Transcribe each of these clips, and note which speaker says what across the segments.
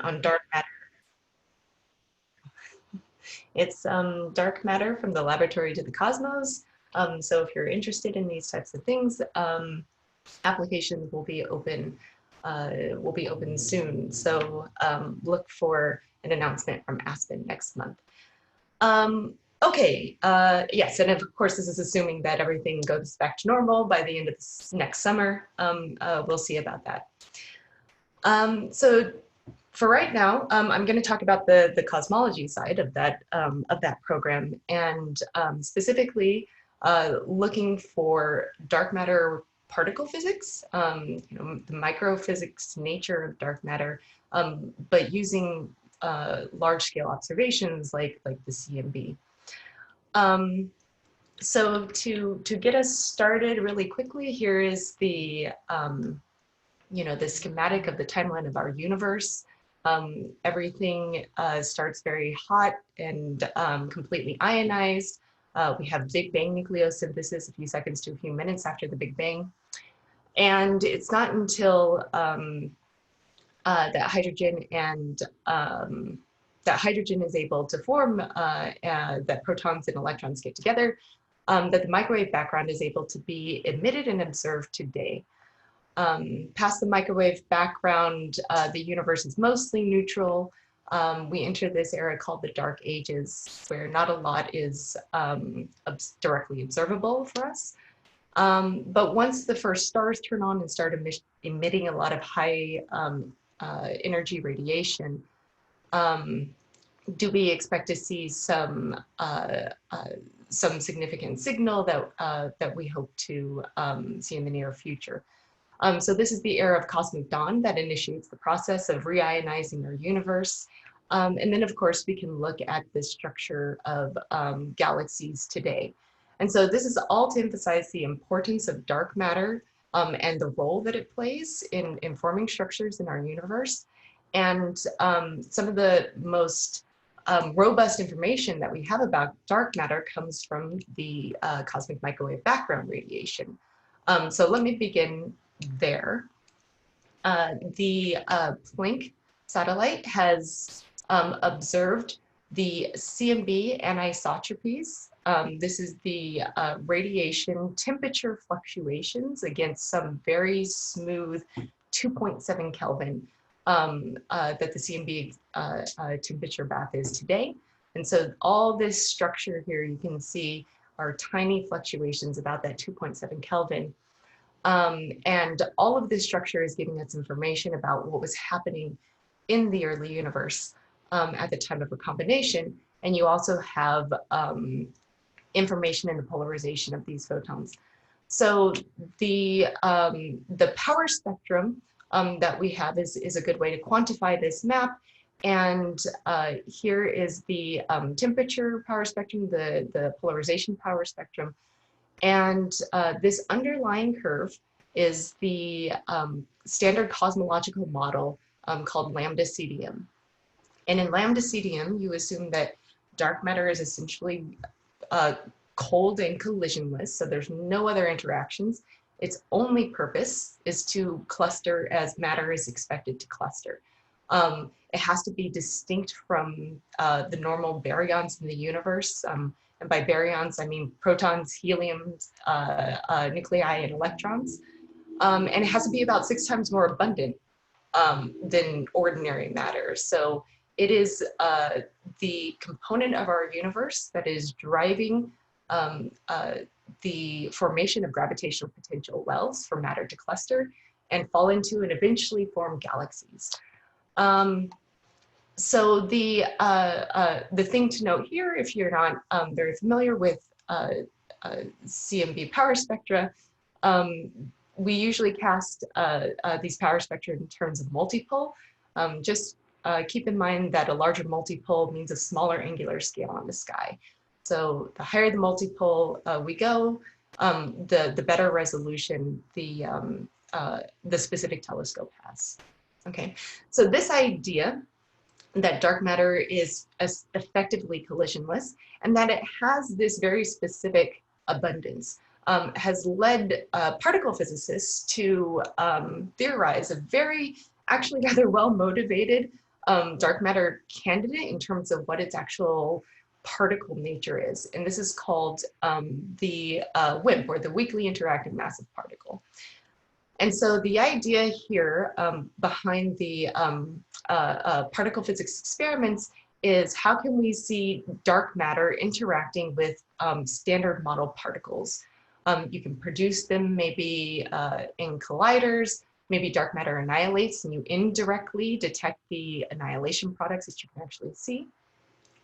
Speaker 1: on dark matter. It's dark matter from the laboratory to the cosmos. So if you're interested in these types of things, applications will be open soon. So look for an announcement from Aspen next month. Okay, yes, and of course this is assuming that everything goes back to normal by the end of this next summer. We'll see about that. So for right now, I'm going to talk about the cosmology side of that program, and specifically looking for dark matter particle physics, you know, the microphysics nature of dark matter, but using large-scale observations like the CMB. So to get us started really quickly, here is the you know, the schematic of the timeline of our universe. Everything starts very hot and completely ionized. We have Big Bang nucleosynthesis a few seconds to a few minutes after the Big Bang. And it's not until that hydrogen is able to form, that protons and electrons get together, that the microwave background is able to be emitted and observed today. Past the microwave background, the universe is mostly neutral. We enter this era called the Dark Ages, where not a lot is directly observable for us. But once the first stars turn on and start emitting a lot of high energy radiation, do we expect to see some significant signal that we hope to see in the near future? So this is the era of cosmic dawn that initiates the process of reionizing our universe. And then, of course, we can look at the structure of galaxies today. And so this is all to emphasize the importance of dark matter and the role that it plays in forming structures in our universe. And some of the most robust information that we have about dark matter comes from the cosmic microwave background radiation. So let me begin there. The Planck satellite has observed the CMB Anisotropies. This is the radiation temperature fluctuations against some very smooth 2.7 Kelvin that the CMB temperature bath is today. And so all this structure here you can see are tiny fluctuations about that 2.7 Kelvin. And all of this structure is giving us information about what was happening in the early universe at the time of recombination. And you also have information in the polarization of these photons. So the power spectrum that we have is a good way to quantify this map. And here is the temperature power spectrum, the polarization power spectrum. And this underlying curve is the standard cosmological model called lambda CDM. And in lambda CDM, you assume that dark matter is essentially cold and collisionless, so there's no other interactions. Its only purpose is to cluster as matter is expected to cluster. It has to be distinct from the normal baryons in the universe. And by baryons, I mean protons, heliums, nuclei, and electrons. And it has to be about 6 times more abundant than ordinary matter. So it is the component of our universe that is driving the formation of gravitational potential wells for matter to cluster and fall into and eventually form galaxies. So the thing to note here, if you're not very familiar with CMB power spectra, we usually cast these power spectra in terms of multipole. Just keep in mind that a larger multipole means a smaller angular scale on the sky. So the higher the multipole we go, the better resolution the specific telescope has. Okay, so this idea that dark matter is effectively collisionless and that it has this very specific abundance has led particle physicists to theorize a very, actually rather well-motivated dark matter candidate in terms of what its actual particle nature is. And this is called the WIMP, or the weakly interacting massive particle. And so the idea here behind the particle physics experiments is how can we see dark matter interacting with standard model particles. You can produce them maybe in colliders, maybe dark matter annihilates and you indirectly detect the annihilation products that you can actually see.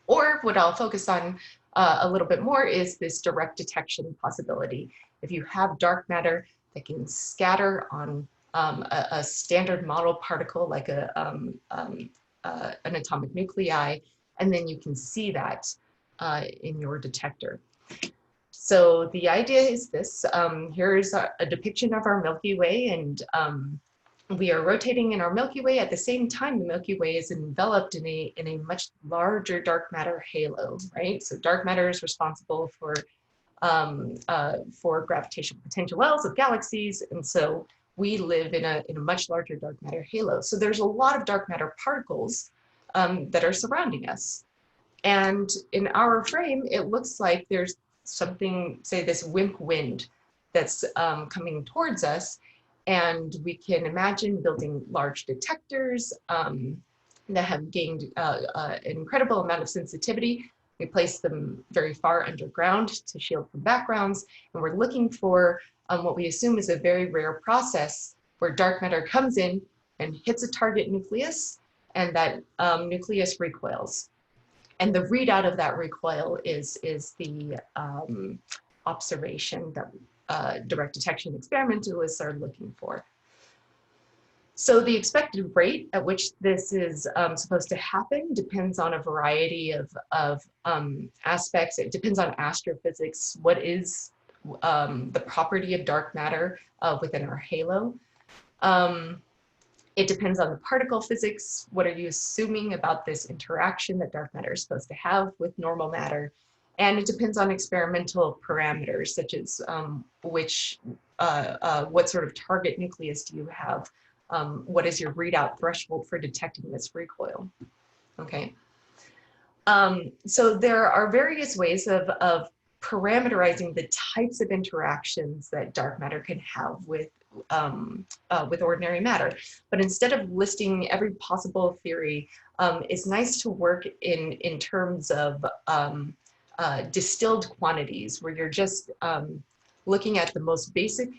Speaker 1: Or what I'll focus on a little bit more is this direct detection possibility. If you have dark matter that can scatter on a standard model particle like an atomic nuclei, and then you can see that in your detector. So the idea is this. Here's a depiction of our Milky Way, and we are rotating in our Milky Way. At the same time, the Milky Way is enveloped in a much larger dark matter halo, right? So dark matter is responsible for gravitational potential wells of galaxies, and so we live in a much larger dark matter halo. So there's a lot of dark matter particles that are surrounding us. And in our frame, it looks like there's something, say this WIMP wind that's coming towards us. And we can imagine building large detectors that have gained an incredible amount of sensitivity. We place them very far underground to shield from backgrounds. And we're looking for what we assume is a very rare process where dark matter comes in and hits a target nucleus, and that nucleus recoils. And the readout of that recoil is the observation that direct detection experimentalists are looking for. So the expected rate at which this is supposed to happen depends on a variety of aspects. It depends on astrophysics. What is the property of dark matter within our halo? It depends on the particle physics. What are you assuming about this interaction that dark matter is supposed to have with normal matter? And it depends on experimental parameters, such as what sort of target nucleus do you have? What is your readout threshold for detecting this recoil? Okay. So there are various ways of parameterizing the types of interactions that dark matter can have with ordinary matter. But instead of listing every possible theory, it's nice to work in terms of distilled quantities, where you're just looking at the most basic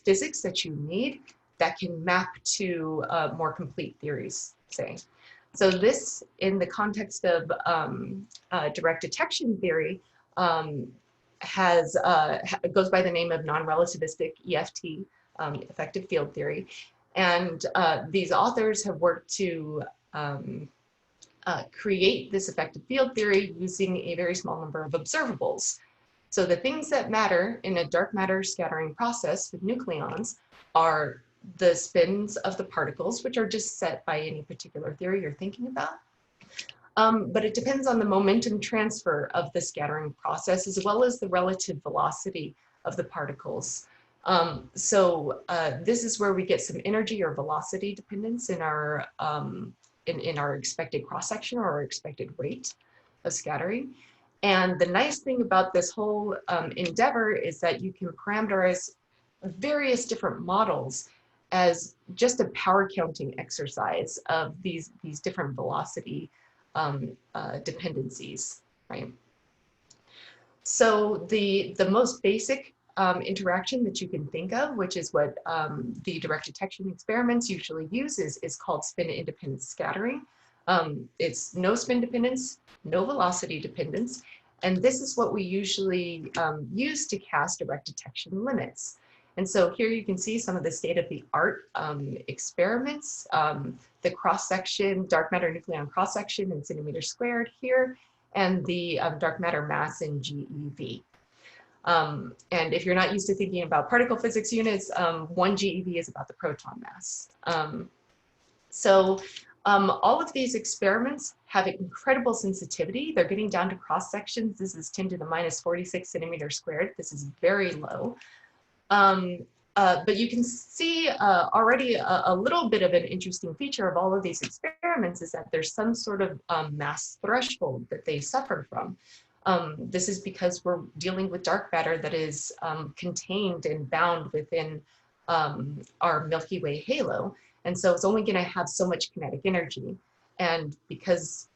Speaker 1: physics that you need that can map to more complete theories, say. So this, in the context of direct detection theory, goes by the name of non-relativistic EFT, effective field theory. And these authors have worked to create this effective field theory using a very small number of observables. So the things that matter in a dark matter scattering process with nucleons are the spins of the particles, which are just set by any particular theory you're thinking about. But it depends on the momentum transfer of the scattering process, as well as the relative velocity of the particles. This is where we get some energy or velocity dependence in our expected cross-section or our expected rate of scattering. And the nice thing about this whole endeavor is that you can parameterize various different models as just a power counting exercise of these different velocity dependencies, right? So the most basic interaction that you can think of, which is what the direct detection experiments usually use, is called spin-independent scattering. It's no spin dependence, no velocity dependence, and this is what we usually use to cast direct detection limits. And so here you can see some of the state-of-the-art experiments, the cross-section, dark matter nucleon cross-section in centimeters squared here, and the dark matter mass in GeV. And if you're not used to thinking about particle physics units, 1 GeV is about the proton mass. All of these experiments have incredible sensitivity. They're getting down to cross sections. This is 10 to the minus 46 centimeters squared. This is very low. but you can see already a little bit of an interesting feature of all of these experiments is that there's some sort of mass threshold that they suffer from. This is because we're dealing with dark matter that is contained and bound within our Milky Way halo. And so it's only going to have so much kinetic energy. And because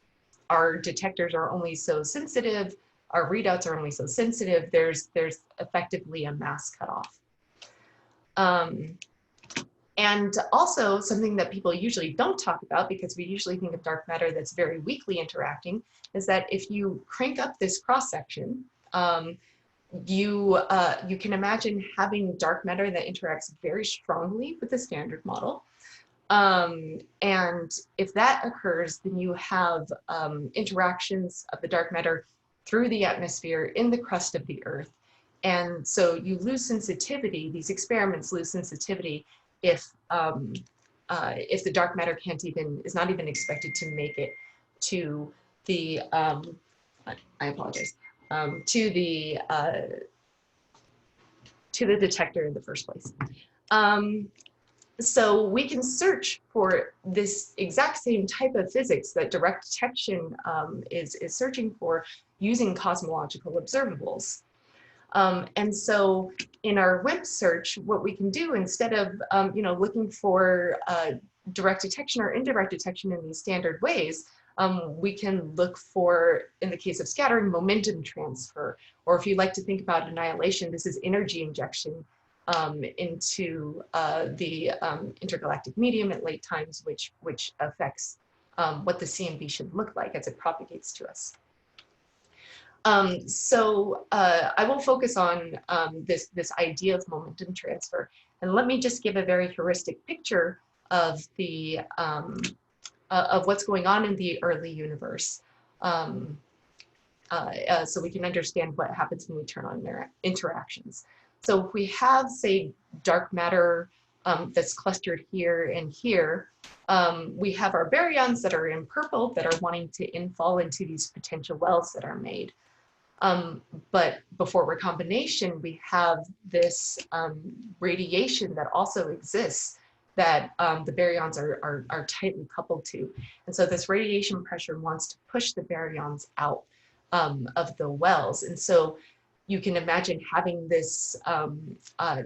Speaker 1: our detectors are only so sensitive, our readouts are only so sensitive, there's effectively a mass cutoff. And also something that people usually don't talk about, because we usually think of dark matter that's very weakly interacting, is that if you crank up this cross-section, you can imagine having dark matter that interacts very strongly with the standard model. And if that occurs, then you have interactions of the dark matter through the atmosphere in the crust of the Earth. And so you lose sensitivity, these experiments lose sensitivity if the dark matter is not even expected to make it to the, I apologize, to the detector in the first place. So we can search for this exact same type of physics that direct detection is searching for using cosmological observables. And so in our WIMP search, what we can do instead of looking for direct detection or indirect detection in these standard ways, we can look for, in the case of scattering, momentum transfer, or if you like to think about annihilation, this is energy injection into the intergalactic medium at late times, which affects what the CMB should look like as it propagates to us. So I will focus on this idea of momentum transfer, and let me just give a very heuristic picture of the of what's going on in the early universe, so we can understand what happens when we turn on their interactions. So if we have, say, dark matter that's clustered here and here, we have our baryons that are in purple that are wanting to infall into these potential wells that are made. But before recombination, we have this radiation that also exists that the baryons are tightly coupled to. And so this radiation pressure wants to push the baryons out of the wells. And so you can imagine having this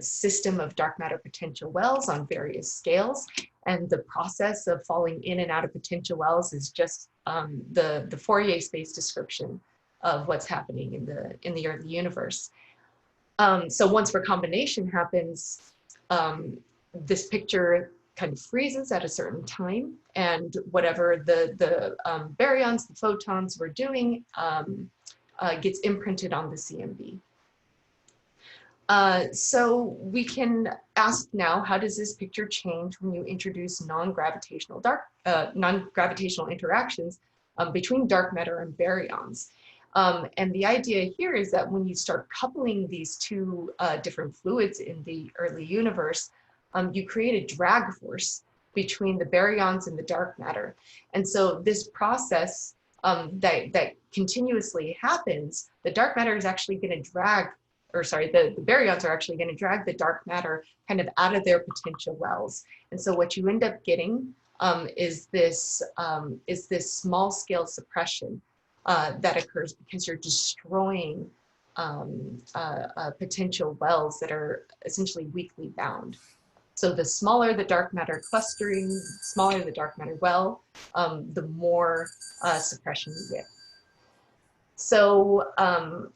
Speaker 1: system of dark matter potential wells on various scales. And the process of falling in and out of potential wells is just the Fourier space description of what's happening in the early universe. So once recombination happens, this picture kind of freezes at a certain time, and whatever the baryons, the photons were doing, gets imprinted on the CMB. So we can ask now, how does this picture change when you introduce non-gravitational interactions between dark matter and baryons? And the idea here is that when you start coupling these two different fluids in the early universe, you create a drag force between the baryons and the dark matter. And so this process that continuously happens, the dark matter is actually going to drag, or sorry, the baryons are actually going to drag the dark matter kind of out of their potential wells. And so what you end up getting is this small scale suppression that occurs because you're destroying potential wells that are essentially weakly bound. So the smaller the dark matter clustering, smaller the dark matter well, the more suppression you get. So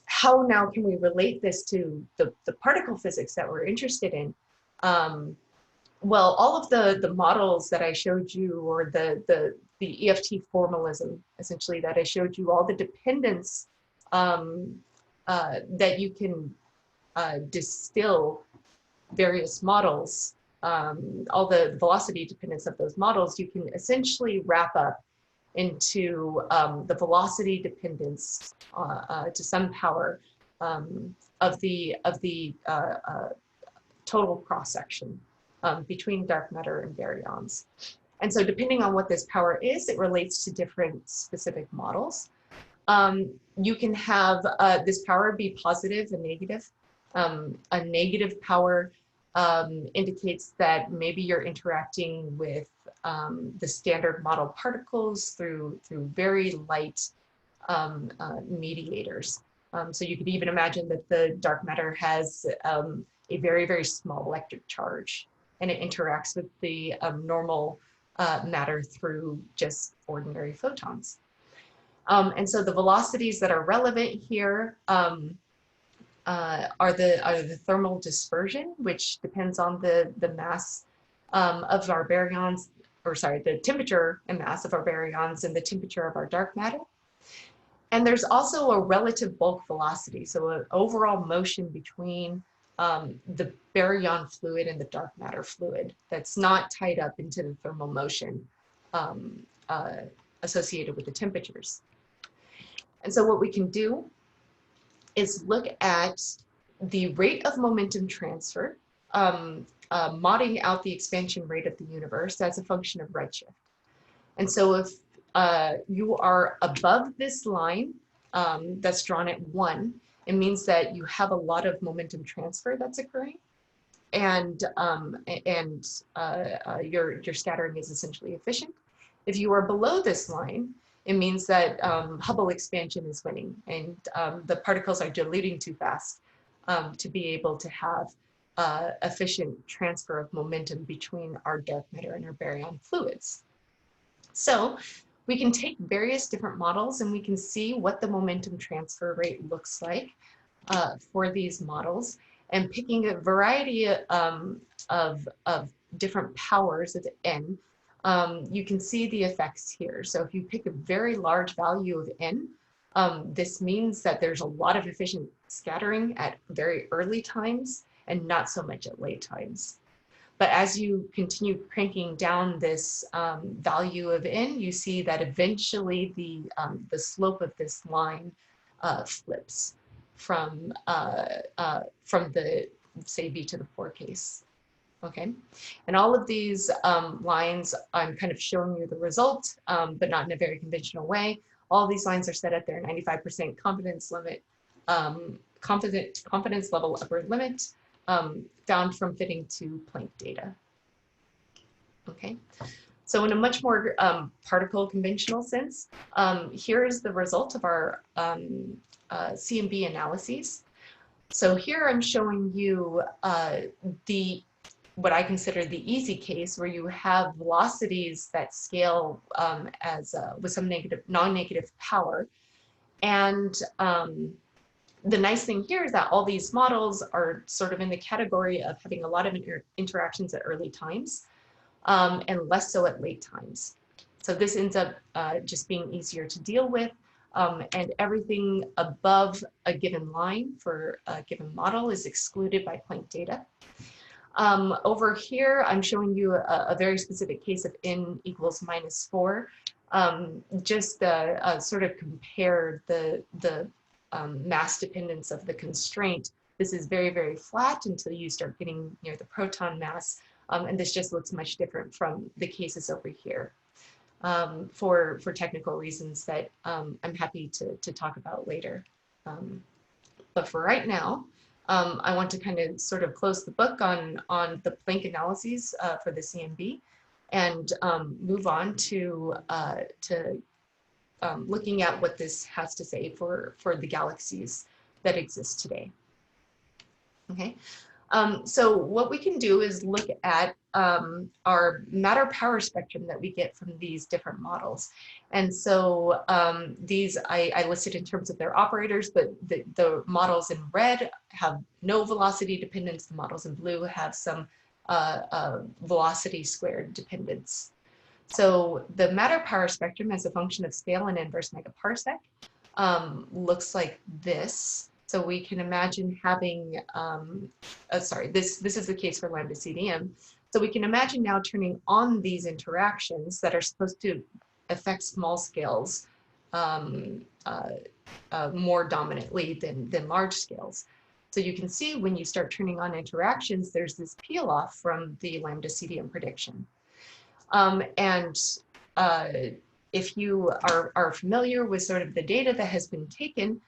Speaker 1: how now can we relate this to the particle physics that we're interested in? Well, all of the models that I showed you, or the EFT formalism, essentially, that I showed you, all the dependence that you can distill various models, all the velocity dependence of those models, you can essentially wrap up into the velocity dependence to some power of the total cross-section between dark matter and baryons. And so depending on what this power is, it relates to different specific models. You can have this power be positive and negative. A negative power indicates that maybe you're interacting with the standard model particles through very light mediators. So you could even imagine that the dark matter has a very, very small electric charge, and it interacts with the normal matter through just ordinary photons. And so the velocities that are relevant here are the thermal dispersion, which depends on the mass of our baryons, or sorry, the temperature and mass of our baryons and the temperature of our dark matter. And there's also a relative bulk velocity, so an overall motion between the baryon fluid and the dark matter fluid that's not tied up into the thermal motion associated with the temperatures. And so what we can do is look at the rate of momentum transfer, modding out the expansion rate of the universe as a function of redshift. And so if you are above this line that's drawn at 1, it means that you have a lot of momentum transfer that's occurring, and your scattering is essentially efficient. If you are below this line, it means that Hubble expansion is winning, and the particles are diluting too fast to be able to have efficient transfer of momentum between our dark matter and our baryon fluids. So we can take various different models and we can see what the momentum transfer rate looks like for these models, and picking a variety of different powers of n. You can see the effects here. So if you pick a very large value of n, this means that there's a lot of efficient scattering at very early times and not so much at late times. But as you continue cranking down this value of n, you see that eventually the slope of this line flips from the, say, v to the 4 case. Okay, and all of these lines, I'm kind of showing you the result, but not in a very conventional way. All these lines are set at their 95% confidence limit, confidence level upper limit, found from fitting to Planck data. Okay, so in a much more particle conventional sense, here is the result of our CMB analyses. So here I'm showing you what I consider the easy case, where you have velocities that scale with some non-negative power. And the nice thing here is that all these models are sort of in the category of having a lot of interactions at early times and less so at late times. So this ends up just being easier to deal with. And everything above a given line for a given model is excluded by Planck data. Over here, I'm showing you a very specific case of n equals -4, just sort of compare the mass dependence of the constraint. This is very, very flat until you start getting near the proton mass, and this just looks much different from the cases over here for technical reasons that I'm happy to talk about later. But for right now, I want to kind of sort of close the book on the Planck analyses for the CMB, and move on to looking at what this has to say for the galaxies that exist today. Okay, so what we can do is look at our matter power spectrum that we get from these different models. And so these I listed in terms of their operators, but the models in red have no velocity dependence. The models in blue have some velocity squared dependence. So the matter power spectrum as a function of scale and inverse megaparsec looks like this. So we can imagine having, this is the case for lambda CDM. So we can imagine now turning on these interactions that are supposed to affect small scales more dominantly than large scales. So you can see when you start turning on interactions, there's this peel off from the lambda CDM prediction. If you are familiar with sort of the data that has been taken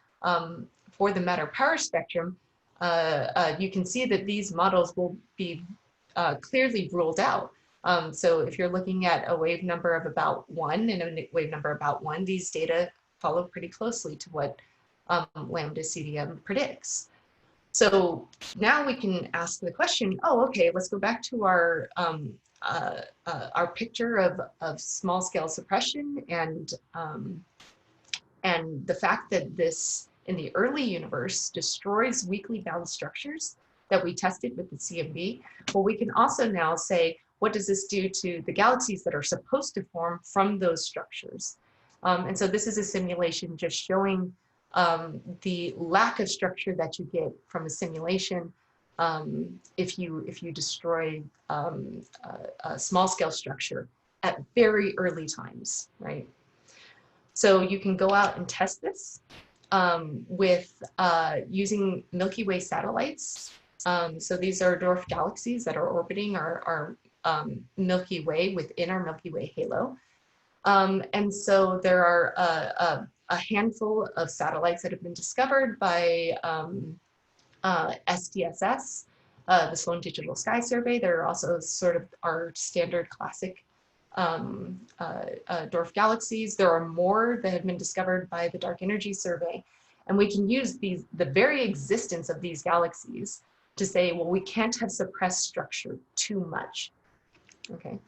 Speaker 1: for the matter power spectrum, you can see that these models will be clearly ruled out. So if you're looking at a wave number of about 1 and a wave number about 1, these data follow pretty closely to what lambda CDM predicts. So now we can ask the question, oh, okay, let's go back to our picture of small scale suppression and the fact that this in the early universe destroys weakly bound structures that we tested with the CMB. Well, we can also now say, what does this do to the galaxies that are supposed to form from those structures? And so this is a simulation just showing the lack of structure that you get from a simulation if you destroy a small scale structure at very early times, right? So you can go out and test this with using Milky Way satellites. So these are dwarf galaxies that are orbiting our Milky Way within our Milky Way halo. And so there are a handful of satellites that have been discovered by SDSS, the Sloan Digital Sky Survey. There are also sort of our standard classic dwarf galaxies. There are more that have been discovered by the Dark Energy Survey. And we can use the very existence of these galaxies to say, well, we can't have suppressed structure too much. Okay.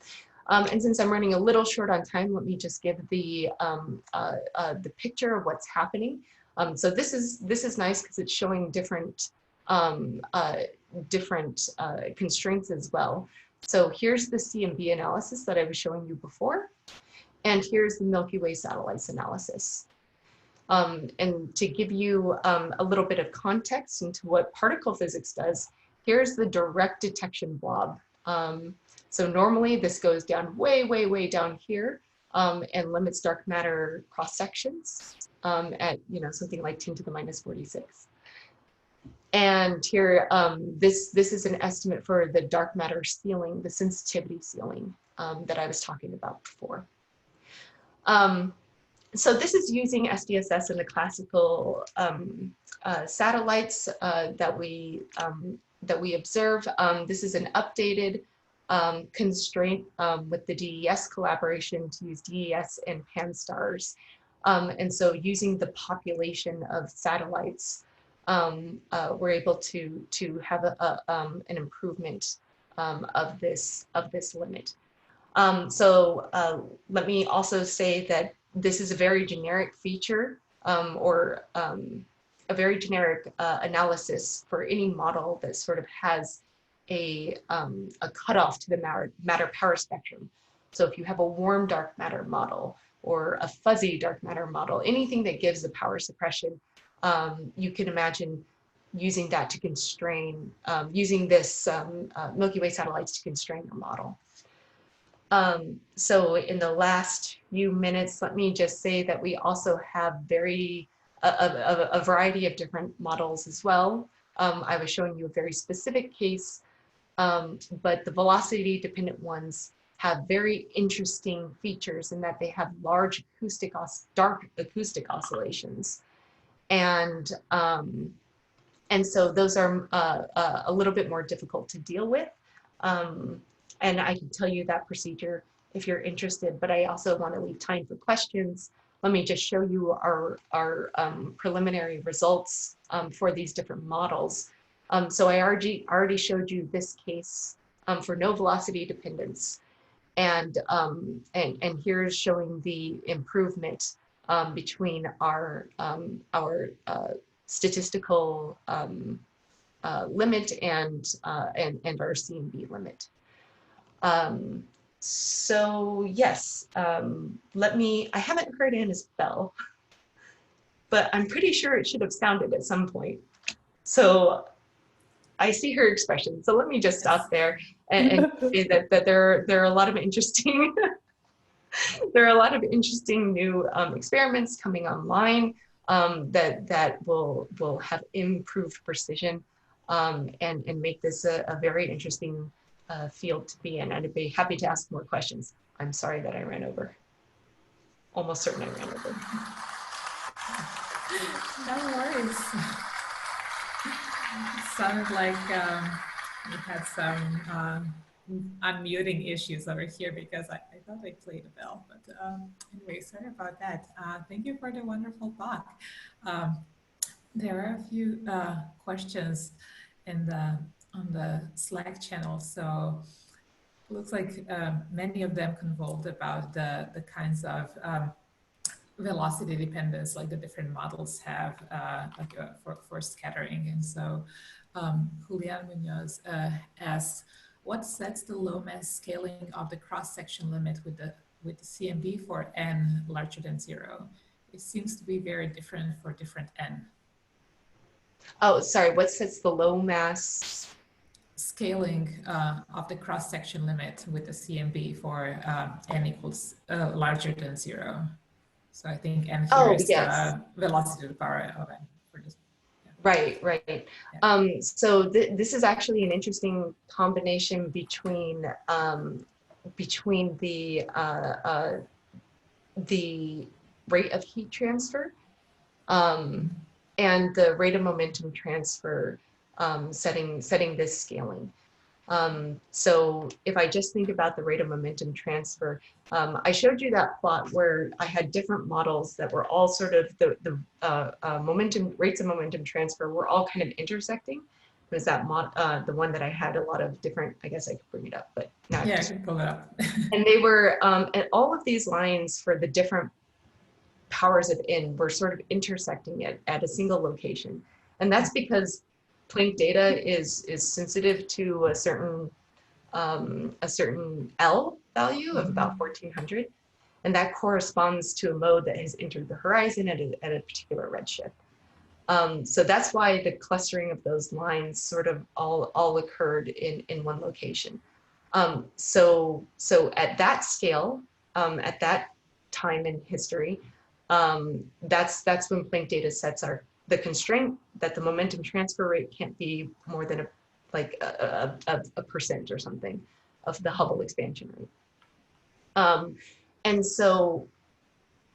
Speaker 1: And since I'm running a little short on time, let me just give the picture of what's happening. So this is nice because it's showing different constraints as well. So here's the CMB analysis that I was showing you before, and here's the Milky Way satellites analysis. And to give you a little bit of context into what particle physics does, here's the direct detection blob. So normally this goes down way, way, way down here and limits dark matter cross sections at something like 10 to the minus 46. And here, this is an estimate for the dark matter ceiling, the sensitivity ceiling that I was talking about before. So this is using SDSS and the classical satellites that we observe. This is an updated constraint with the DES collaboration to use DES and Pan-STARRS. And so using the population of satellites, we're able to have an improvement of this limit. So let me also say that this is a very generic feature or a very generic analysis for any model that sort of has a cutoff to the matter power spectrum. So if you have a warm dark matter model or a fuzzy dark matter model, anything that gives the power suppression, you can imagine using that to constrain, using this Milky Way satellites to constrain your model. So in the last few minutes, let me just say that we also have a variety of different models as well. I was showing you a very specific case, but the velocity dependent ones have very interesting features in that they have large dark acoustic oscillations. And so those are a little bit more difficult to deal with. And I can tell you that procedure if you're interested, but I also want to leave time for questions. Let me just show you our preliminary results for these different models. So I already showed you this case for no velocity dependence. And here's showing the improvement between our statistical limit and our CMB limit. So yes, I haven't heard Anna's bell, but I'm pretty sure it should have sounded at some point. So I see her expression. So let me just stop there and say that there are a lot of interesting there are a lot of interesting new experiments coming online that will have improved precision and make this a very interesting field to be in. I'd be happy to ask more questions. I'm sorry that I ran over. Almost certain I ran over.
Speaker 2: No worries. sounded like we had some unmuting issues over here because I thought I played a bell. But anyway, sorry about that. Thank you for the wonderful talk. There are a few questions in on the Slack channel. So it looks like many of them convolved about the kinds of velocity dependence, like the different models have for scattering. And so Julian Munoz asks, what sets the low mass scaling of the cross-section limit with the CMB for n larger than 0? It seems to be very different for different n.
Speaker 1: Oh, sorry, what sets the low mass?
Speaker 2: Scaling of the cross-section limit with the CMB for n equals larger than 0. So I think n here is
Speaker 1: yes.
Speaker 2: Velocity to the power of n. For this. Yeah.
Speaker 1: Right, right. Yeah. So this is actually an interesting combination between the rate of heat transfer and the rate of momentum transfer setting this scaling. So if I just think about the rate of momentum transfer, I showed you that plot where I had different models that were all sort of the rates of momentum transfer were all kind of intersecting. It was that the one that I had a lot of different, I guess I could bring it up, but now
Speaker 2: yeah, I can pull it up.
Speaker 1: And they were, and all of these lines for the different powers of n were sort of intersecting it at a single location. And that's because Planck data is sensitive to a certain L value of about 1400, and that corresponds to a mode that has entered the horizon at a particular redshift. So that's why the clustering of those lines sort of all occurred in one location. So at that scale, at that time in history, that's when Planck data sets are the constraint that the momentum transfer rate can't be more than a percent or something of the Hubble expansion rate. And so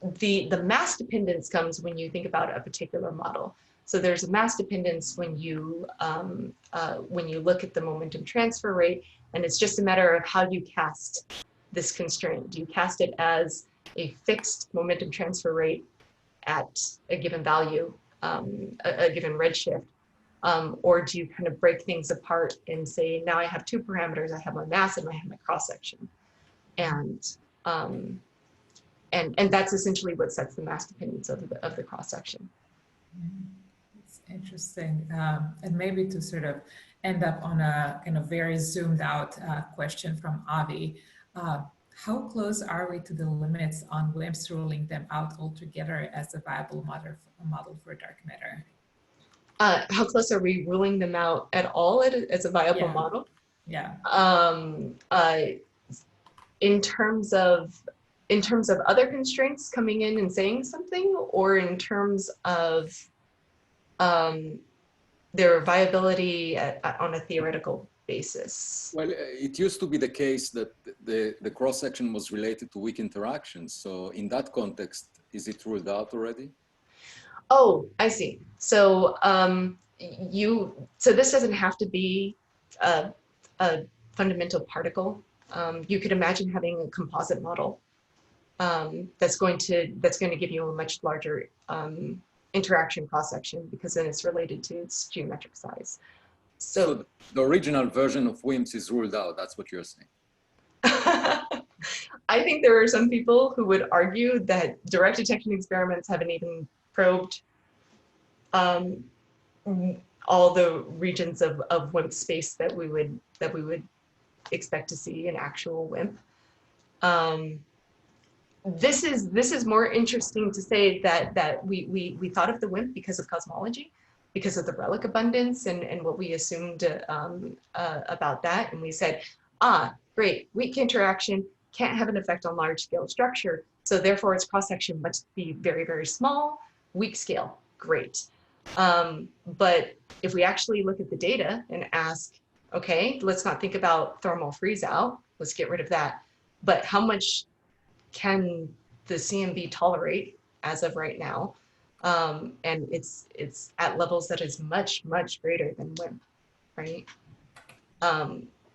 Speaker 1: the mass dependence comes when you think about a particular model. So there's a mass dependence when you look at the momentum transfer rate, and it's just a matter of how you cast this constraint. Do you cast it as a fixed momentum transfer rate at a given value, a given redshift, or do you kind of break things apart and say, now I have two parameters, I have my mass and I have my cross section, and that's essentially what sets the mass dependence of the cross section.
Speaker 2: It's interesting, and maybe to sort of end up on a kind of very zoomed out question from Avi. How close are we to the limits on WIMPs ruling them out altogether as a viable model for dark matter?
Speaker 1: How close are we ruling them out at all as a viable model?
Speaker 2: Yeah.
Speaker 1: In terms of other constraints coming in and saying something, or in terms of their viability on a theoretical basis?
Speaker 3: Well, it used to be the case that the cross-section was related to weak interactions. So in that context, is it ruled out already?
Speaker 1: Oh, I see. So so this doesn't have to be a fundamental particle. You could imagine having a composite model that's going to give you a much larger interaction cross-section, because then it's related to its geometric size. So
Speaker 3: the original version of WIMPs is ruled out. That's what you're saying.
Speaker 1: I think there are some people who would argue that direct detection experiments haven't even probed all the regions of WIMP space that we would expect to see in actual WIMP. This is more interesting to say that we thought of the WIMP because of cosmology, because of the relic abundance and what we assumed about that. And we said, great, weak interaction can't have an effect on large scale structure. So therefore its cross section must be very, very small, weak scale, great. But if we actually look at the data and ask, okay, let's not think about thermal freeze out, let's get rid of that. But how much can the CMB tolerate as of right now? And it's at levels that is much, much greater than WIMP. right?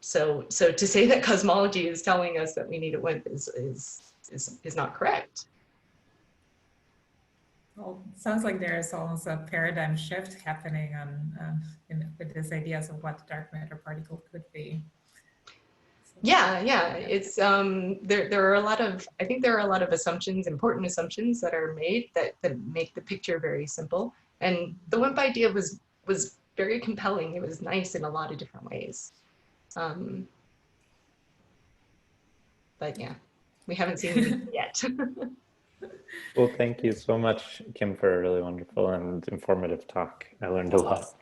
Speaker 1: So to say that cosmology is telling us that we need a WIMP is not correct.
Speaker 2: Well, it sounds like there is also a paradigm shift happening on with these ideas of what dark matter particle could be. So,
Speaker 1: Yeah, it's there are a lot of, I think there are a lot of assumptions, important assumptions that are made that make the picture very simple. And the WIMP idea was very compelling. It was nice in a lot of different ways. But yeah, we haven't seen anything yet.
Speaker 4: Well, thank you so much, Kim, for a really wonderful and informative talk. I learned a lot.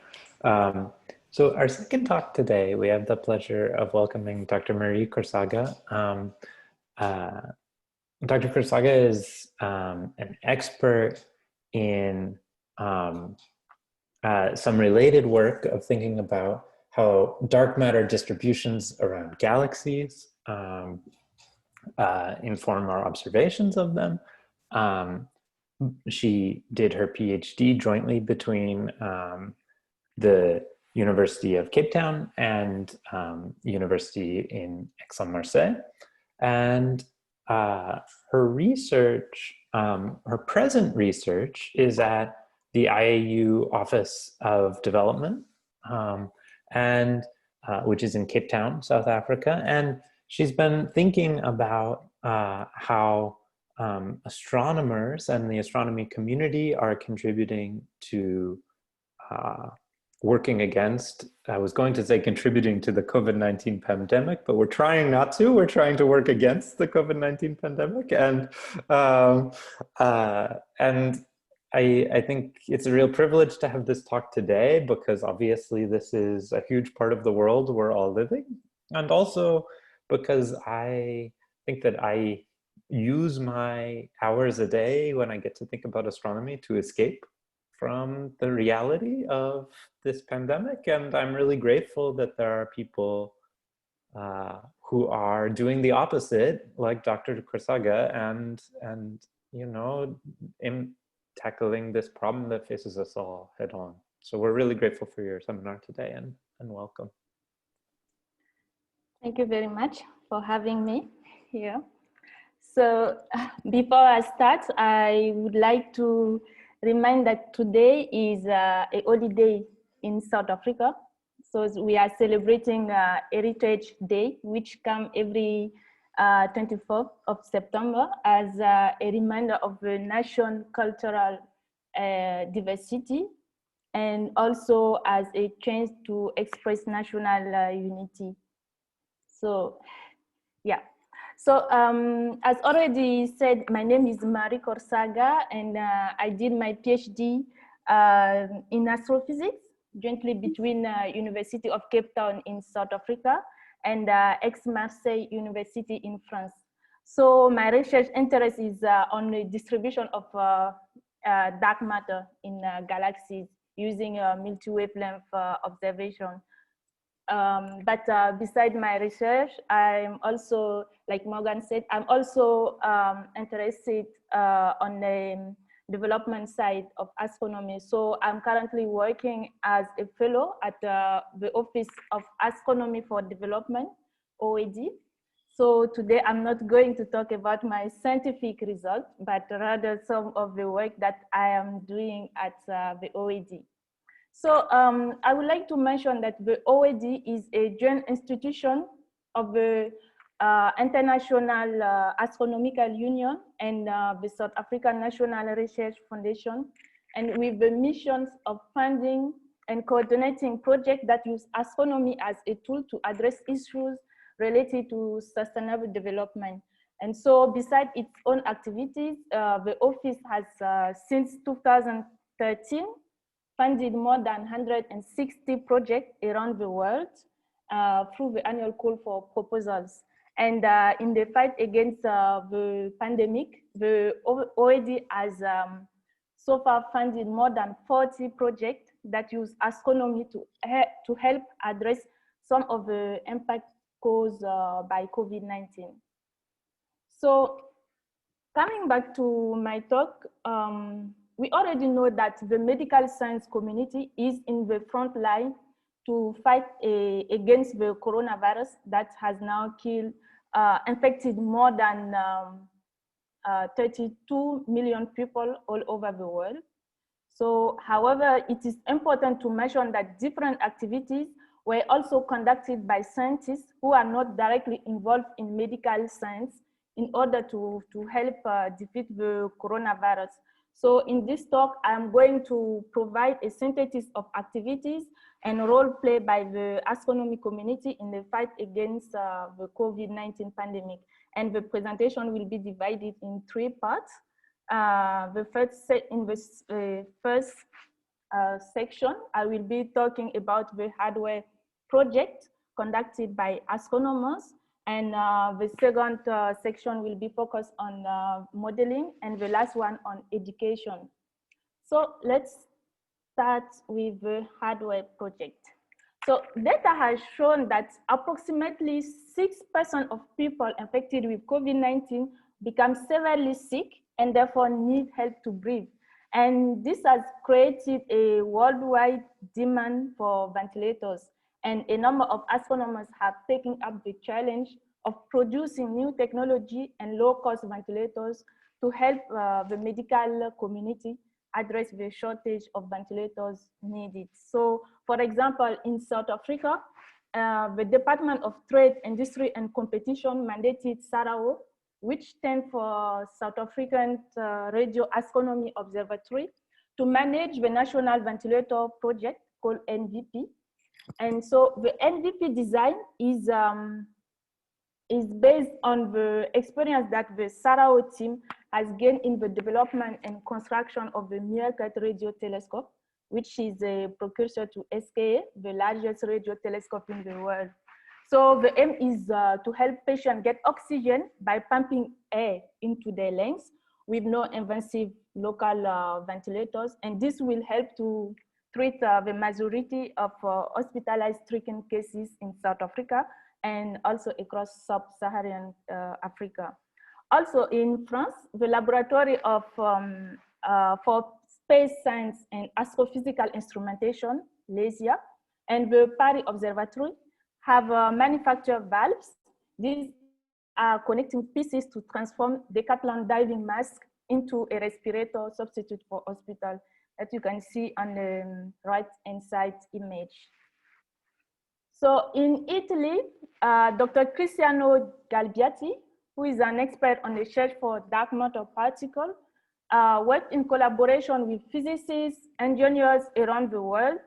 Speaker 4: So our second talk today, we have the pleasure of welcoming Dr. Marie Korsaga. Dr. Korsaga is an expert in some related work of thinking about how dark matter distributions around galaxies inform our observations of them. She did her PhD jointly between the University of Cape Town and University in Aix-en-Marseille. And her research, her present research is at the IAU Office of Development, and which is in Cape Town, South Africa. And she's been thinking about how astronomers and the astronomy community are contributing to working against, I was going to say contributing to the COVID-19 pandemic, but we're trying not to. We're trying to work against the COVID-19 pandemic. And I think it's a real privilege to have this talk today, because obviously this is a huge part of the world we're all living. And also because I think that I use my hours a day when I get to think about astronomy to escape from the reality of this pandemic. And I'm really grateful that there are people who are doing the opposite, like Dr. Korsaga, and you know, in tackling this problem that faces us all head on. So we're really grateful for your seminar today, and welcome.
Speaker 5: Thank you very much for having me here. So before I start, I would like to remind that today is a holiday in South Africa. So we are celebrating Heritage Day, which comes every 24th of September as a reminder of the national cultural diversity, and also as a chance to express national unity. So, yeah. So as already said, my name is Marie Korsaga, and I did my PhD in astrophysics, jointly between University of Cape Town in South Africa and Aix-Marseille University in France. So my research interest is on the distribution of dark matter in galaxies using Milky Way wavelength observation. But beside my research, I'm also, like Morgan said, I'm also interested on the development side of astronomy. So I'm currently working as a fellow at the Office of Astronomy for Development, OAD. So today I'm not going to talk about my scientific results, but rather some of the work that I am doing at the OAD. So I would like to mention that the OAD is a joint institution of the International Astronomical Union and the South African National Research Foundation, and with the missions of funding and coordinating projects that use astronomy as a tool to address issues related to sustainable development. And so besides its own activities, the office has since 2013 funded more than 160 projects around the world through the annual call for proposals. And in the fight against the pandemic, the OAD has so far funded more than 40 projects that use astronomy to help address some of the impact caused by COVID-19. So coming back to my talk, we already know that the medical science community is in the front line to fight against the coronavirus that has now infected more than 32 million people all over the world. So, however, it is important to mention that different activities were also conducted by scientists who are not directly involved in medical science in order to help defeat the coronavirus. So in this talk, I'm going to provide a synthesis of activities and role played by the astronomy community in the fight against the COVID-19 pandemic. And the presentation will be divided in 3 parts. The first section, I will be talking about the hardware project conducted by astronomers. And the second section will be focused on modeling, and the last one on education. So let's start with the hardware project. So data has shown that approximately 6% of people infected with COVID-19 become severely sick and therefore need help to breathe. And this has created a worldwide demand for ventilators. And a number of astronomers have taken up the challenge of producing new technology and low-cost ventilators to help the medical community address the shortage of ventilators needed. So, for example, in South Africa, the Department of Trade, Industry and Competition mandated SARAO, which stands for South African Radio Astronomy Observatory, to manage the National Ventilator Project called MVP. And so the MVP design is based on the experience that the SARAO team has gained in the development and construction of the Meerkat Radio Telescope, which is a precursor to SKA, the largest radio telescope in the world. So the aim is to help patients get oxygen by pumping air into their lungs with no invasive local ventilators. And this will help to treat the majority of hospitalized stricken cases in South Africa and also across sub-Saharan Africa. Also in France, the Laboratory of for Space Science and Astrophysical Instrumentation, LASIA, and the Paris Observatory have manufactured valves. These are connecting pieces to transform Decathlon diving mask into a respirator substitute for hospital, that you can see on the right-hand side image. So in Italy, Dr. Cristiano Galbiati, who is an expert on the search for dark matter particles, worked in collaboration with physicists, engineers around the world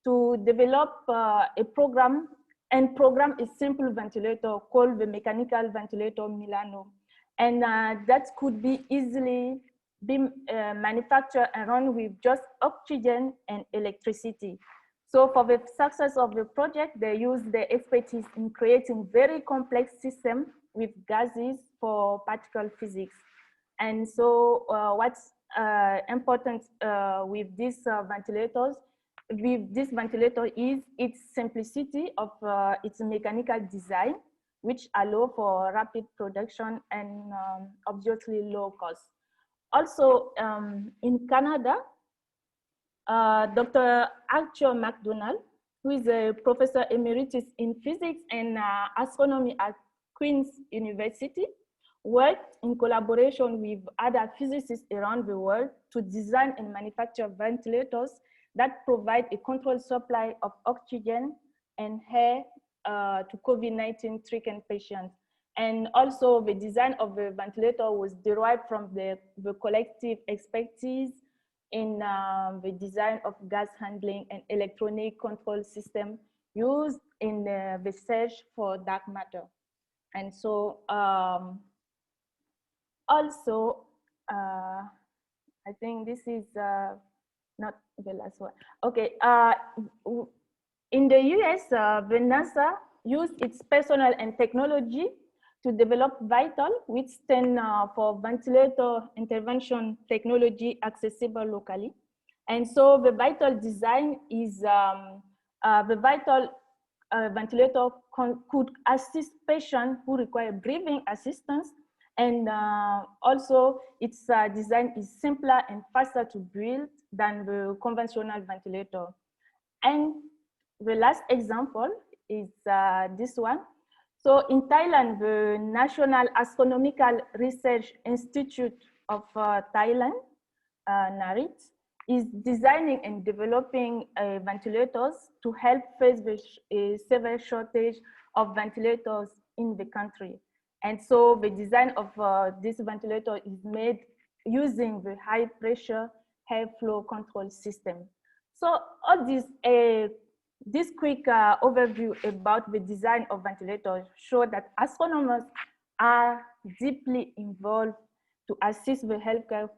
Speaker 5: to develop a program a simple ventilator called the mechanical ventilator Milano. And that could be easily manufactured and run with just oxygen and electricity. So for the success of the project, they used their expertise in creating very complex systems with gases for particle physics. And so what's important with these ventilators, with this ventilator is its simplicity of its mechanical design, which allow for rapid production and obviously low cost. Also in Canada, Dr. Arthur MacDonald, who is a professor emeritus in physics and astronomy at Queen's University, worked in collaboration with other physicists around the world to design and manufacture ventilators that provide a controlled supply of oxygen and air to COVID-19 stricken patients. And also the design of the ventilator was derived from the collective expertise in the design of gas handling and electronic control system used in the search for dark matter. And so also, I think this is not the last one. Okay, in the US, the NASA used its personnel and technology to develop VITAL, which stands for Ventilator Intervention Technology Accessible Locally. And so the VITAL design is, the VITAL ventilator could assist patients who require breathing assistance. And also its design is simpler and faster to build than the conventional ventilator. And the last example is this one. So in Thailand, the National Astronomical Research Institute of Thailand, NARIT, is designing and developing ventilators to help face the severe shortage of ventilators in the country. And so the design of this ventilator is made using the high pressure airflow control system. So all this quick overview about the design of ventilators show that astronomers are deeply involved to assist the healthcare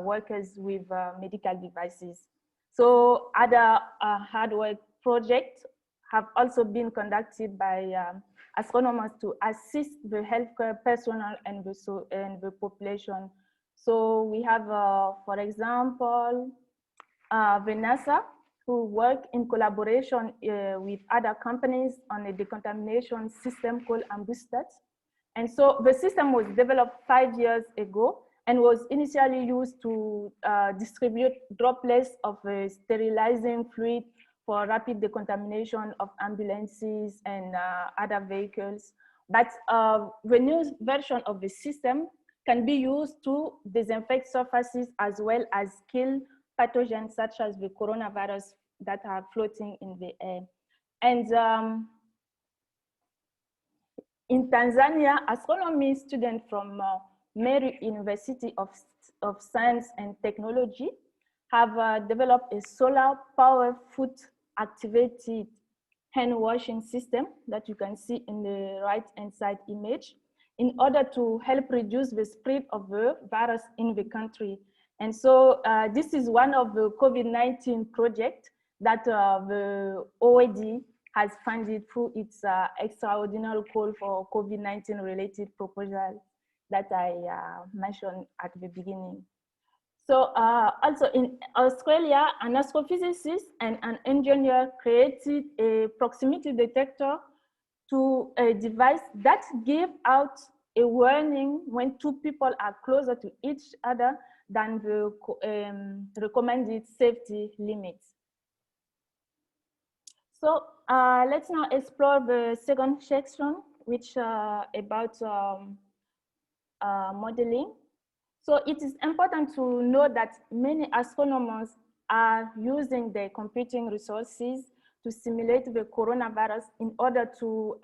Speaker 5: workers with medical devices. So other hardware projects have also been conducted by astronomers to assist the healthcare personnel and the population. So we have, for example, the NASA, who work in collaboration with other companies on a decontamination system called Ambustat. And so the system was developed 5 years ago and was initially used to distribute droplets of sterilizing fluid for rapid decontamination of ambulances and other vehicles. But the new version of the system can be used to disinfect surfaces as well as kill pathogens such as the coronavirus that are floating in the air. And in Tanzania, astronomy students from Meru University of Science and Technology have developed a solar power foot activated hand washing system that you can see in the right hand side image in order to help reduce the spread of the virus in the country. And so this is one of the COVID-19 projects that the OED has funded through its extraordinary call for COVID-19 related proposal that I mentioned at the beginning. So also in Australia, an astrophysicist and an engineer created a proximity detector to a device that gives out a warning when two people are closer to each other than the recommended safety limits. So let's now explore the second section, which about modeling. So it is important to know that many astronomers are using their computing resources to simulate the coronavirus in order to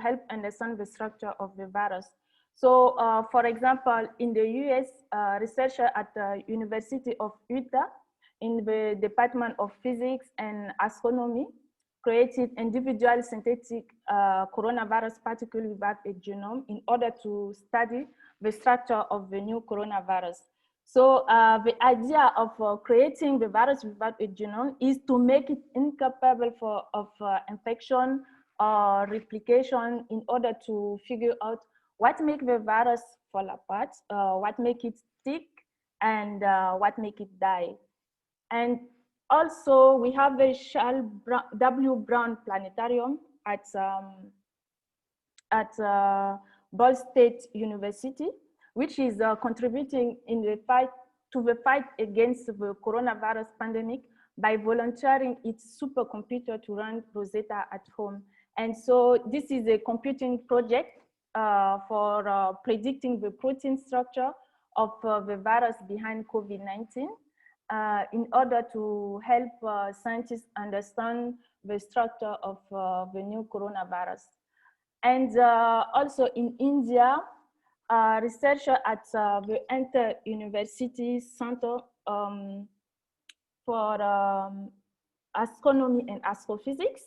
Speaker 5: help understand the structure of the virus. So for example, in the US, researchers at the University of Utah in the Department of Physics and Astronomy created individual synthetic coronavirus particles without a genome in order to study the structure of the new coronavirus. So the idea of creating the virus without a genome is to make it incapable of infection or replication in order to figure out what makes the virus fall apart, what makes it stick, and what makes it die. And also we have the Charles W. Brown Planetarium at Ball State University, which is contributing in the fight against the coronavirus pandemic by volunteering its supercomputer to run Rosetta at home. And so this is a computing project for predicting the protein structure of the virus behind COVID-19 in order to help scientists understand the structure of the new coronavirus. And also in India, researchers at the Inter-University Center for Astronomy and Astrophysics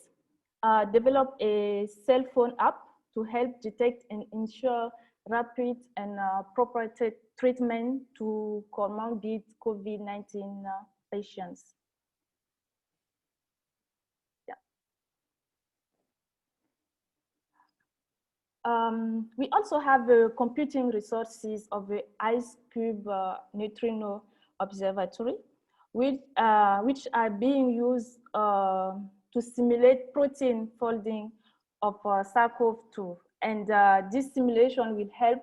Speaker 5: developed a cell phone app to help detect and ensure rapid and proper treatment to comorbid COVID-19 patients. We also have the computing resources of the Ice Cube Neutrino Observatory, which are being used to simulate protein folding of SARS-CoV-2. And this simulation will help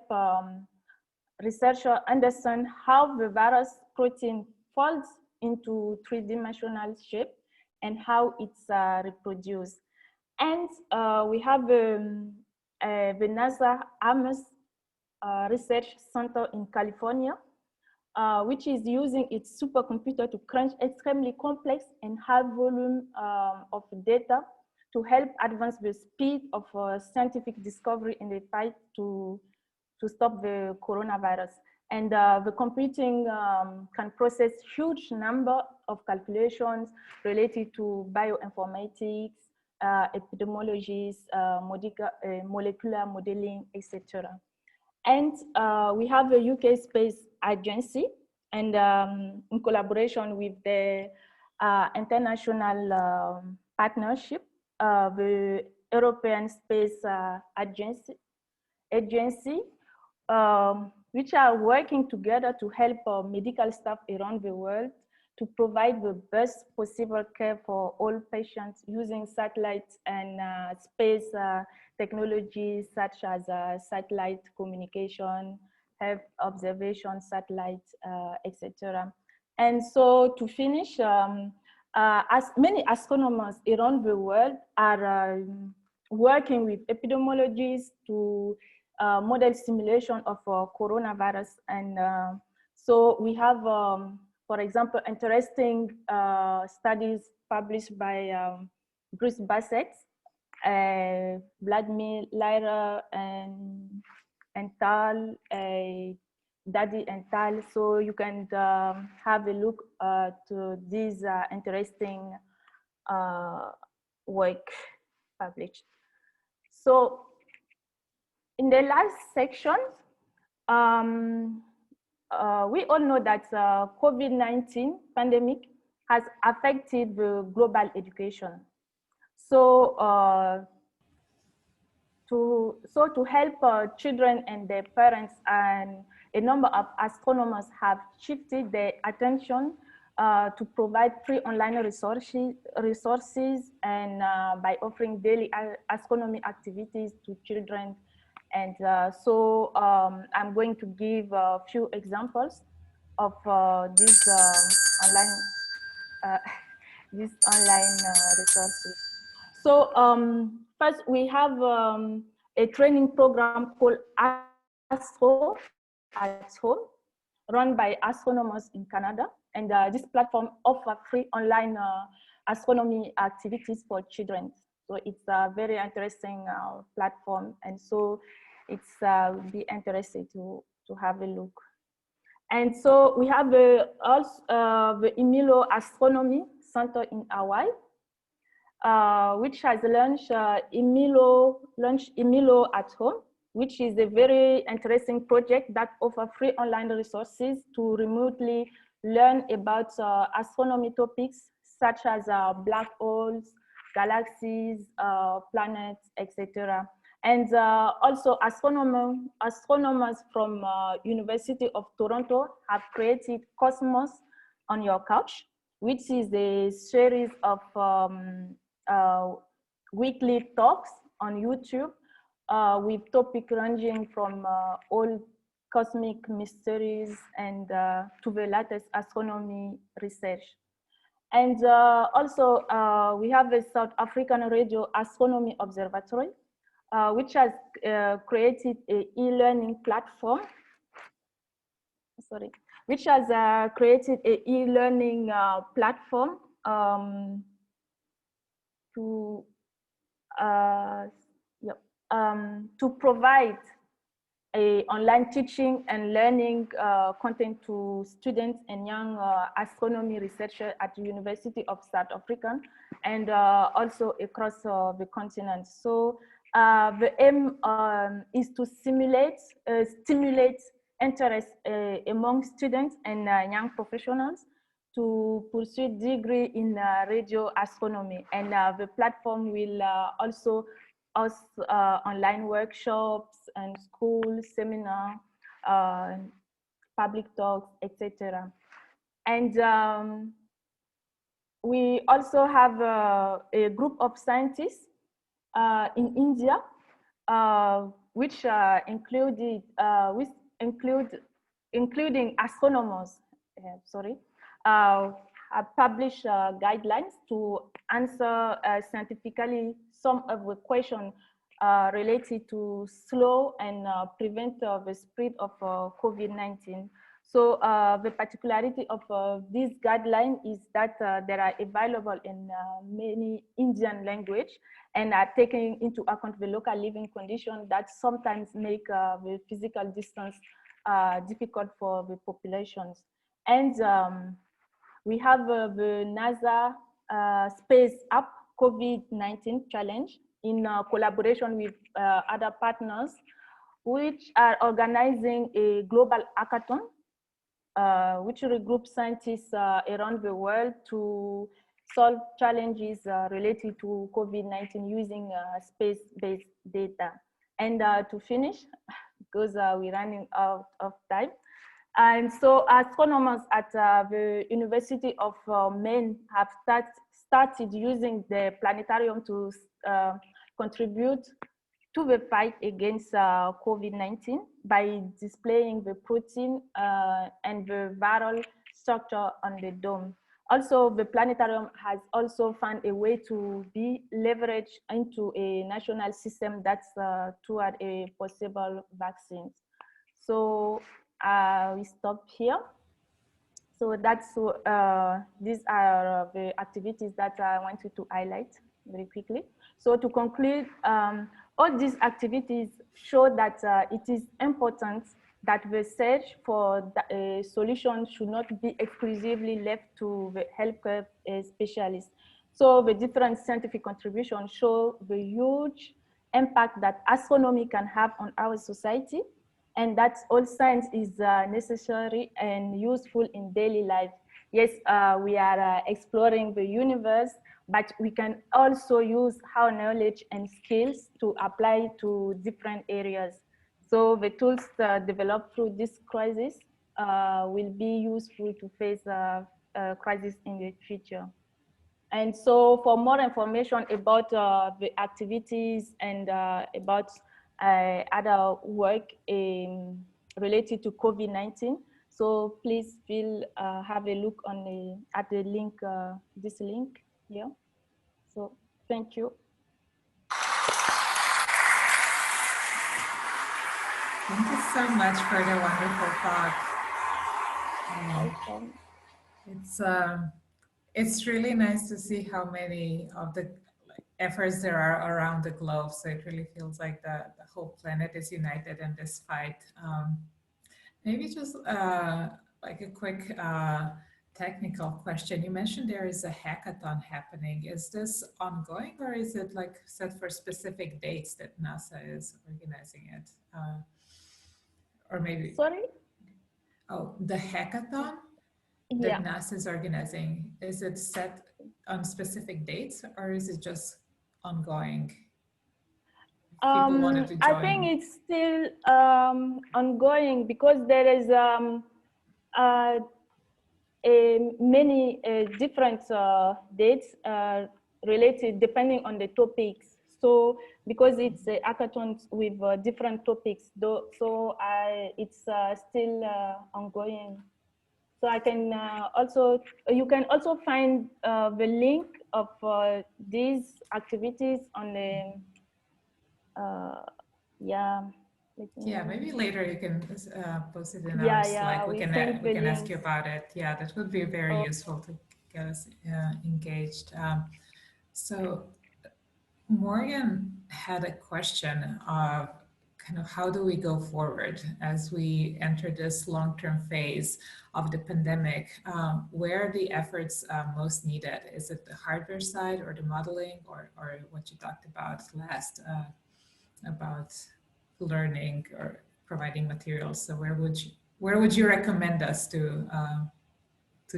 Speaker 5: researchers understand how the virus protein folds into three-dimensional shape and how it's reproduced. And we have the NASA Ames Research Center in California, which is using its supercomputer to crunch extremely complex and high volume of data to help advance the speed of scientific discovery in the fight to stop the coronavirus. And the computing can process huge number of calculations related to bioinformatics, epidemiology, molecular modeling, etc. And we have the UK Space Agency, and in collaboration with the international partnership, the European Space Agency, which are working together to help medical staff around the world to provide the best possible care for all patients using satellites and space technologies such as satellite communication, health observation satellites, etc. And so to finish, as many astronomers around the world are working with epidemiologists to model simulation of coronavirus. And so we have, for example, interesting studies published by Bruce Bassett, Vladimir Lyra, and Tal, Daddy and Tal. So you can have a look to these interesting work published. So in the last section, we all know that COVID-19 pandemic has affected the global education. So to help children and their parents, and a number of astronomers have shifted their attention to provide free online resources and by offering daily astronomy activities to children. And so I'm going to give a few examples of these online resources. So first we have a training program called Astro at Home, run by astronomers in Canada. And this platform offers free online astronomy activities for children. So it's a very interesting platform. And so it's be interested to have a look. And so we have also the Emilo Astronomy Center in Hawaii, which has launched Emilo at Home, which is a very interesting project that offers free online resources to remotely learn about astronomy topics such as black holes, galaxies, planets, etc. And also astronomers from University of Toronto have created Cosmos on Your Couch, which is a series of weekly talks on YouTube with topics ranging from all cosmic mysteries and to the latest astronomy research. And also we have the South African Radio Astronomy Observatory, which has created an e-learning platform. Sorry, which has created an e-learning platform to provide a online teaching and learning content to students and young astronomy researchers at the University of South Africa and also across the continent. So the aim is to stimulate interest among students and young professionals to pursue a degree in radio astronomy. And the platform will also host online workshops and school seminar, public talks, etc. And we also have a group of scientists in India, which including astronomers, have published guidelines to answer scientifically some of the questions related to slow and prevent the spread of COVID-19. So the particularity of this guideline is that they are available in many Indian language and are taking into account the local living conditions that sometimes make the physical distance difficult for the populations. And we have the NASA Space App COVID-19 Challenge in collaboration with other partners, which are organizing a global hackathon which regroups scientists around the world to solve challenges related to COVID-19 using space-based data. And to finish, because we're running out of time, and so astronomers at the University of Maine have started using the planetarium to contribute to the fight against COVID-19 by displaying the protein and the viral structure on the dome. Also, the planetarium has also found a way to be leveraged into a national system that's toward a possible vaccine. So we stop here. So that's these are the activities that I wanted to highlight very quickly. So to conclude, all these activities show that it is important that the search for a solution should not be exclusively left to the healthcare specialists. So the different scientific contributions show the huge impact that astronomy can have on our society, and that all science is necessary and useful in daily life. Yes, we are exploring the universe, but we can also use our knowledge and skills to apply to different areas. So the tools developed through this crisis will be useful to face a crisis in the future. And so for more information about the activities and about other work related to COVID-19, so please have a look on at the link, this link here. So thank you.
Speaker 2: Thank you so much for the wonderful talk. It's really nice to see how many of the efforts there are around the globe. So it really feels like the whole planet is united in this fight. Maybe just like a quick technical question. You mentioned there is a hackathon happening. Is this ongoing, or is it like set for specific dates that NASA is organizing it? Or maybe.
Speaker 5: Sorry?
Speaker 2: Oh, the hackathon that NASA is organizing, is it set on specific dates, or is it just ongoing? People wanted to join.
Speaker 5: I think it's still ongoing because there is many different dates related depending on the topics. So because it's a hackathon with different topics, so it's still ongoing. So I can you can also find the link of these activities on the
Speaker 2: maybe later you can post it in our Slack. We can ask you about it. Yeah, that would be very useful to get us engaged. So Morgan had a question of kind of how do we go forward as we enter this long-term phase of the pandemic? Where are the efforts most needed? Is it the hardware side or the modeling or what you talked about last about learning or providing materials? So where would you recommend us to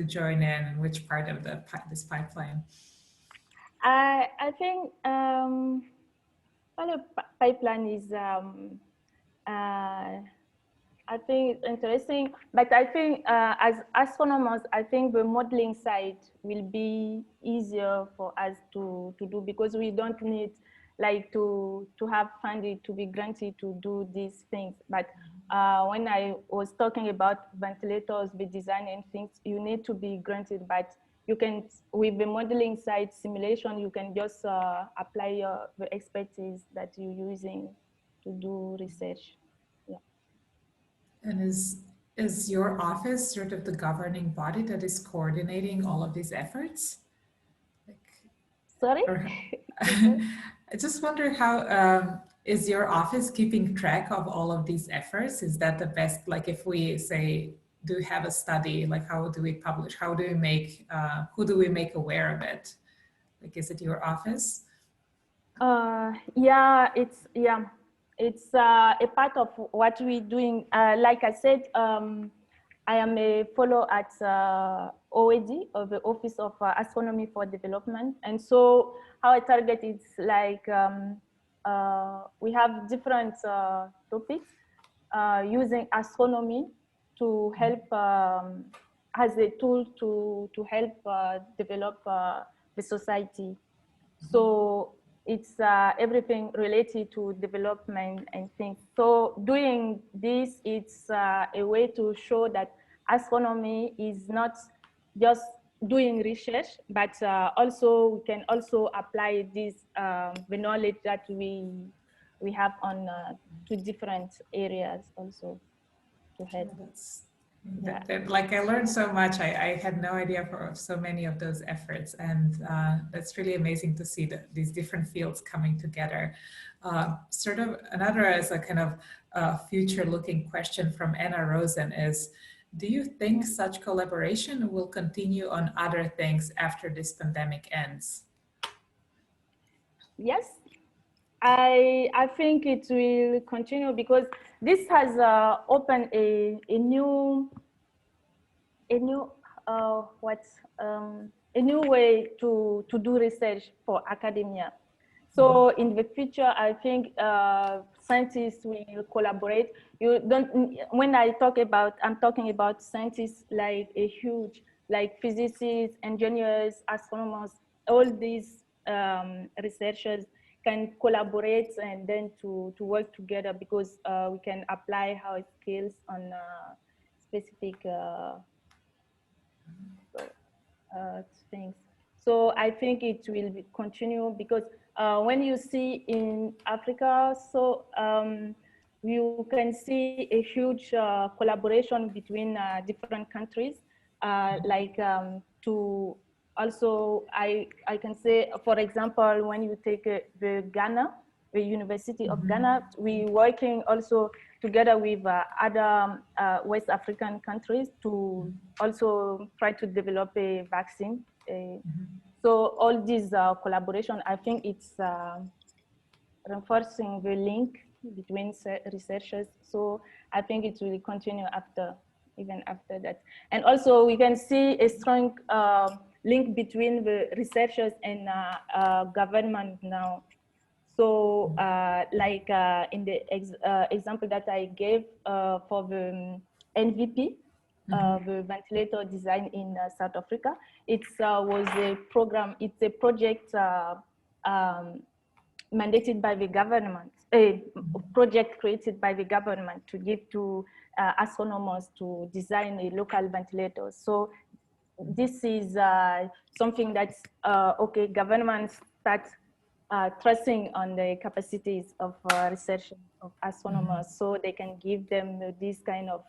Speaker 2: join in, and which part of this pipeline?
Speaker 5: I think the pipeline is I think it's interesting, but I think as astronomers, I think the modeling side will be easier for us to do, because we don't need like to have funding to be granted to do these things. But when I was talking about ventilators, the design and things, you need to be granted, but you can, with the modeling side simulation, you can just apply the expertise that you're using to do research. Yeah.
Speaker 2: And is your office sort of the governing body that is coordinating all of these efforts?
Speaker 5: Sorry?
Speaker 2: I just wonder how, is your office keeping track of all of these efforts? Is that the best, like if we say, do we have a study, like how do we publish? How do we make, who do we make aware of it? Like, is it your office?
Speaker 5: Yeah, it's a part of what we're doing. Like I said, I am a fellow at OAD, or the Office of Astronomy for Development. And so how I target is like, we have different topics using astronomy to help, as a tool to help develop the society. So it's everything related to development and things. So doing this, it's a way to show that astronomy is not just doing research, but also we can also apply this the knowledge that we have on to different areas also to help.
Speaker 2: Like I learned so much. I had no idea for so many of those efforts, and that's really amazing to see these different fields coming together. Sort of another as a kind of future-looking question from Anna Rosen is, do you think such collaboration will continue on other things after this pandemic ends?
Speaker 5: Yes, I think it will continue because this has opened a new way to do research for academia. So in the future, I think scientists will collaborate. You don't, when I talk about, I'm talking about scientists like a huge, like physicists, engineers, astronomers, all these researchers can collaborate and then to work together because we can apply our skills on specific things. So I think it will continue because when you see in Africa, so you can see a huge collaboration between different countries, like to also, I can say, for example, when you take the Ghana, the University of Ghana, we working also together with other West African countries to also try to develop a vaccine. So all these collaboration, I think it's reinforcing the link between researchers. So I think it will continue after, even after that. And also we can see a strong link between the researchers and government now. So like in the example that I gave for the MVP, the ventilator design in South Africa, it was a program, it's a project mandated by the government, a project created by the government to give to astronomers to design a local ventilator. So this is something that's, okay, governments start trusting on the capacities of research of astronomers, so they can give them this kind of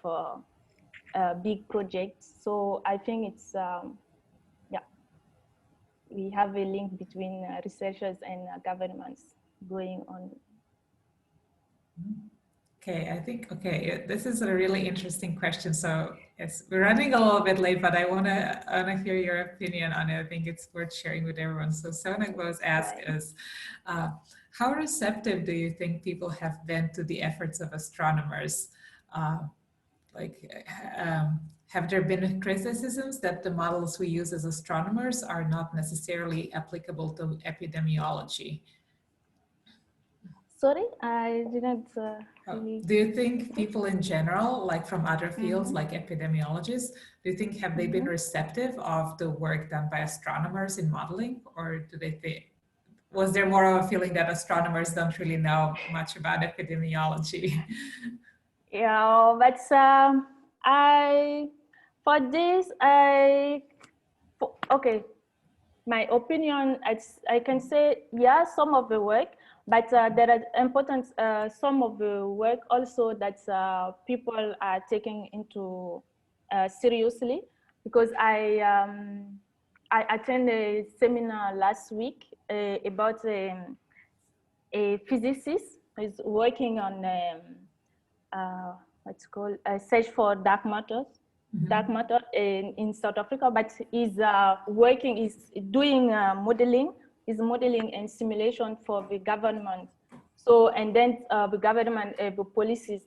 Speaker 5: big projects. So I think it's, yeah, we have a link between researchers and governments going on.
Speaker 2: Okay, I think, okay, this is a really interesting question. So yes, we're running a little bit late, but I wanna hear your opinion on it. I think it's worth sharing with everyone. So Sonag was asked is, how receptive do you think people have been to the efforts of astronomers? Have there been criticisms that the models we use as astronomers are not necessarily applicable to epidemiology?
Speaker 5: Sorry, I didn't.
Speaker 2: Do you think people in general, like from other fields, like epidemiologists, do you think have they been receptive of the work done by astronomers in modeling, or do they think, was there more of a feeling that astronomers don't really know much about epidemiology?
Speaker 5: Yeah, but for this, okay, my opinion, I can say, yeah, some of the work, but there are important, some of the work also that people are taking into seriously, because I attended a seminar last week about a physicist who is working on what's called a search for dark matter, dark matter in South Africa, but is working, is doing modeling and simulation for the government. So, and then the government, the policies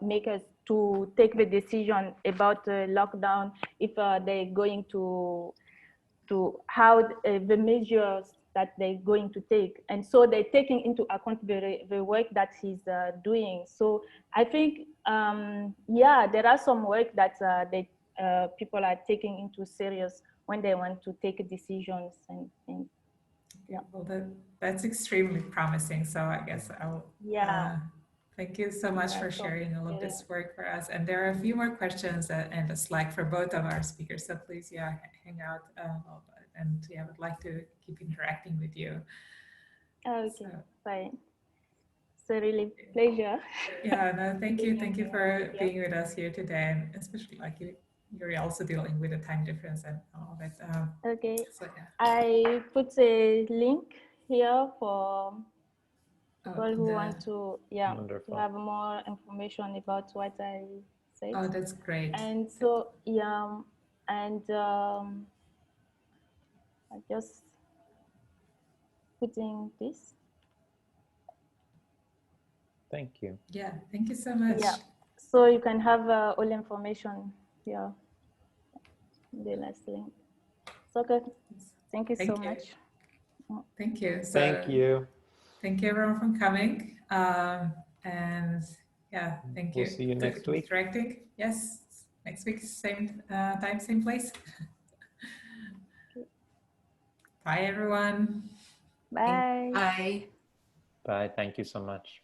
Speaker 5: makers to take the decision about lockdown, if they're going to how the measures that they're going to take. And so they're taking into account the work that he's doing. So I think, yeah, there are some work that people are taking into serious when they want to take decisions and yeah.
Speaker 2: Well, that's extremely promising. So I guess I'll, thank you so much for sharing all of this work for us. And there are a few more questions and a Slack for both of our speakers. So please, yeah, hang out. And yeah, I would like to keep interacting with you.
Speaker 5: Okay, fine. It's a really pleasure.
Speaker 2: Yeah, no, thank you. Thank you for being with us here today. And especially like you're also dealing with the time difference and all of it.
Speaker 5: Okay,
Speaker 2: so, yeah.
Speaker 5: I put a link here for people who want to, to have more information about what I said.
Speaker 2: Oh, that's great.
Speaker 5: And so, yeah, and I just putting this.
Speaker 4: Thank you.
Speaker 2: Yeah, thank you so much.
Speaker 5: Yeah, so you can have all information here. The last link. So good. Thank you so much.
Speaker 2: Thank you. So,
Speaker 4: thank you.
Speaker 2: Thank you everyone for coming. And yeah, thank you.
Speaker 4: We'll see you next week.
Speaker 2: Interacting. Yes, next week, same time, same place. Bye, everyone.
Speaker 5: Bye.
Speaker 1: Bye.
Speaker 4: Bye. Thank you so much.